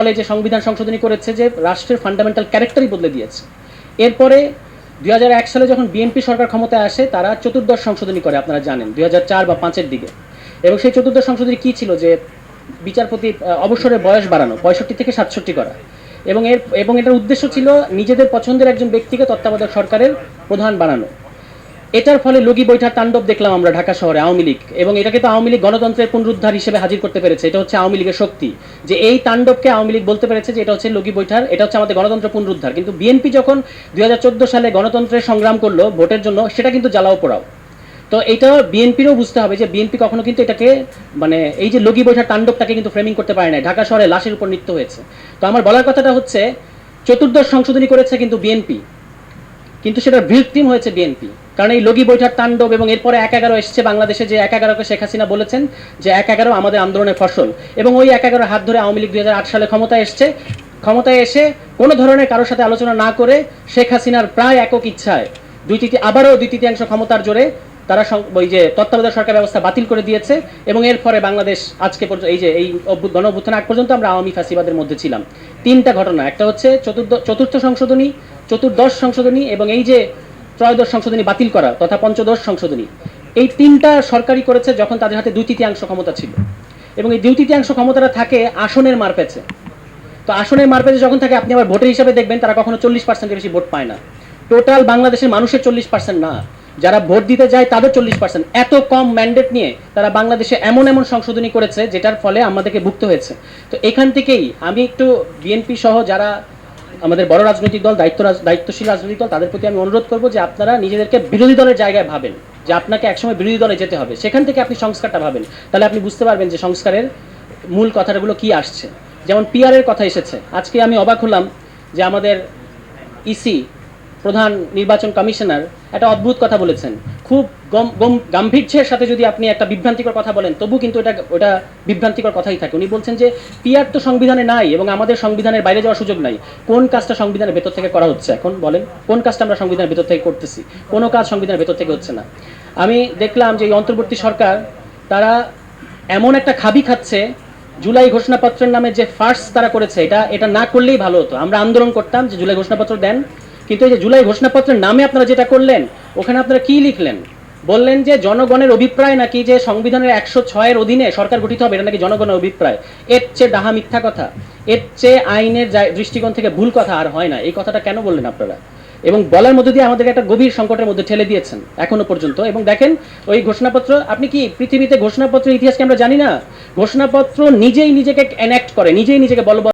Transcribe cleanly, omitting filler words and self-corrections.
ফলে যে সংবিধান সংশোধনী করেছে যে রাষ্ট্রের ফান্ডামেন্টাল ক্যারেক্টারই বদলে দিয়েছে। এরপরে 2001 সালে যখন বিএনপি সরকার ক্ষমতায় আসে তারা চতুর্দশ সংশোধনী করে, আপনারা জানেন 2004 বা 5-এর দিকে। এবং সেই চতুর্দশ সংশোধনী কী ছিল, যে বিচারপতি অবসরের বয়স বাড়ানো 65 থেকে 67 করা, এবং এটার উদ্দেশ্য ছিল নিজেদের পছন্দের একজন ব্যক্তিকে তত্ত্বাবধায়ক সরকারের প্রধান বানানো। এটার ফলে লগি বৈঠার তাণ্ডব দেখলাম আমরা ঢাকা শহরে আওয়ামী লীগ, এবং এটাকে তো আওয়ামী লীগ গণতন্ত্রের পুনরুদ্ধার হিসেবে হাজির করতে পেরেছে। এটা হচ্ছে আওয়ামী লীগের শক্তি, যে এই তাণ্ডবকে আওয়ামী লীগ বলতে পেরেছে যে এটা হচ্ছে লগি বৈঠার, এটা হচ্ছে আমাদের গণতন্ত্র পুনরুদ্ধার। কিন্তু বিএনপি যখন 2014 সালে গণতন্ত্রের সংগ্রাম করলো ভোটের জন্য, সেটা কিন্তু জ্বালাও পোড়াও। তো এটা বিএনপিরও বুঝতে হবে যে বিএনপি কখনো কিন্তু এটাকে মানে এই যে লগি বৈঠার তাণ্ডবটাকে কিন্তু ফ্রেমিং করতে পারে না। ঢাকা শহরে লাশের উপর নৃত্য হয়েছে। তো আমার বলার কথাটা হচ্ছে, চতুর্দশ সংশোধনী করেছে কিন্তু বিএনপি, কিন্তু সেটার ভিকটিম হয়েছে বিএনপি। কারণ এই লগি বৈঠার তাণ্ডব এবং এরপরে 1-11 এসছে বাংলাদেশে, যে 1-11কে শেখ হাসিনা বলেছেন যে 1-11 আমাদের আন্দোলনের ফসল, এবং ওই 1-11 হাত ধরে আওয়ামী লীগ 2008 সালে ক্ষমতায় এসছে। ক্ষমতায় এসে কোনো ধরনের কারোর সাথে আলোচনা না করে শেখ হাসিনার প্রায় একক ইচ্ছায় আবারও 2/3 ক্ষমতার জোরে তারা ওই যে তত্ত্বাবধায়ক সরকার ব্যবস্থা বাতিল করে দিয়েছে। এবং এর ফলে বাংলাদেশ আজকে পর্যন্ত এই যে এই গণ অভ্যুত্থান আগ পর্যন্ত আমরা আওয়ামী ফ্যাসিবাদের মধ্যে ছিলাম। 3টা ঘটনা, একটা হচ্ছে চতুর্থ সংশোধনী, চতুর্দশ সংশোধনী, এবং এই যে ত্রয়োদশ সংশোধনী বাতিল করা তথা পঞ্চদশ সংশোধনী। এই 3টা সরকারই করেছে যখন তাদের হাতে 2/3 ক্ষমতা ছিল, এবং এই 2/3 ক্ষমতাটা থাকে আসনের মারপ্যাচে। তো আসনের মারপ্যাচে যখন থাকে, আপনি আবার ভোটের হিসাবে দেখবেন তারা কখনো 40%-এর বেশি ভোট পায় না। টোটাল বাংলাদেশের মানুষের 40% না, যারা ভোট দিতে যায় তাদের 40%। এত কম ম্যান্ডেট নিয়ে তারা বাংলাদেশে এমন এমন সংশোধনী করেছে যেটার ফলে আমাদেরকে ভুগতে হয়েছে। তো এখান থেকেই আমি একটু বিএনপি সহ যারা আমাদের বড় রাজনৈতিক দল, দায়িত্বশীল রাজনৈতিক দল, তাদের প্রতি আমি অনুরোধ করবো যে আপনারা নিজেদেরকে বিরোধী দলের জায়গায় ভাবেন, যে আপনাকে একসময় বিরোধী দলে যেতে হবে, সেখান থেকে আপনি সংস্কারটা ভাবেন। তাহলে আপনি বুঝতে পারবেন যে সংস্কারের মূল কথাগুলো কি আসছে। যেমন পিআরের কথা এসেছে, আজকে আমি অবাক হলাম যে আমাদের ইসি প্রধান নির্বাচন কমিশনার একটা অদ্ভুত কথা বলেছেন। খুব গাম্ভীর্যের সাথে যদি আপনি একটা বিভ্রান্তিকর কথা বলেন, তবু কিন্তু ওটা বিভ্রান্তিকর কথাই থাকে। উনি বলছেন যে পিআর তো সংবিধানে নাই এবং আমাদের সংবিধানের বাইরে যাওয়ার সুযোগ নাই। কোন কাজটা সংবিধানের ভেতর থেকে করা হচ্ছে এখন বলেন? কোন কাজটা আমরা সংবিধানের ভেতর থেকে করতেছি? কোনো কাজ সংবিধানের ভেতর থেকে হচ্ছে না। আমি দেখলাম যে এই অন্তর্বর্তী সরকার তারা এমন একটা খাবি খাচ্ছে, জুলাই ঘোষণাপত্রের নামে যে ফার্স তারা করেছে, এটা না করলেই ভালো হতো। আমরা আন্দোলন করতাম যে জুলাই ঘোষণাপত্র দেন, কিন্তু এই যে জুলাই ঘোষণাপত্রের নামে আপনারা যেটা করলেন, ওখানে আপনারা কি লিখলেন? বললেন যে জনগণের অভিপ্রায় নাকি যে সংবিধানের 106-এর অধীনে সরকার গঠিত হবে, এটা নাকি জনগণের অভিপ্রায়। এর চেয়ে ডাহা মিথ্যা কথা, এর চেয়ে আইনের দৃষ্টিকোণ থেকে ভুল কথা আর হয় না। এই কথাটা কেন বললেন আপনারা? এবং বলার মধ্যে দিয়ে আমাদেরকে একটা গভীর সংকটের মধ্যে ঠেলে দিয়েছেন এখনো পর্যন্ত। এবং দেখেন ওই ঘোষণাপত্র, আপনি কি পৃথিবীতে ঘোষণাপত্রের ইতিহাসকে আমরা জানি না? ঘোষণাপত্র নিজেই নিজেকে এনঅ্যাক্ট করে, নিজেই নিজেকে বলবৎ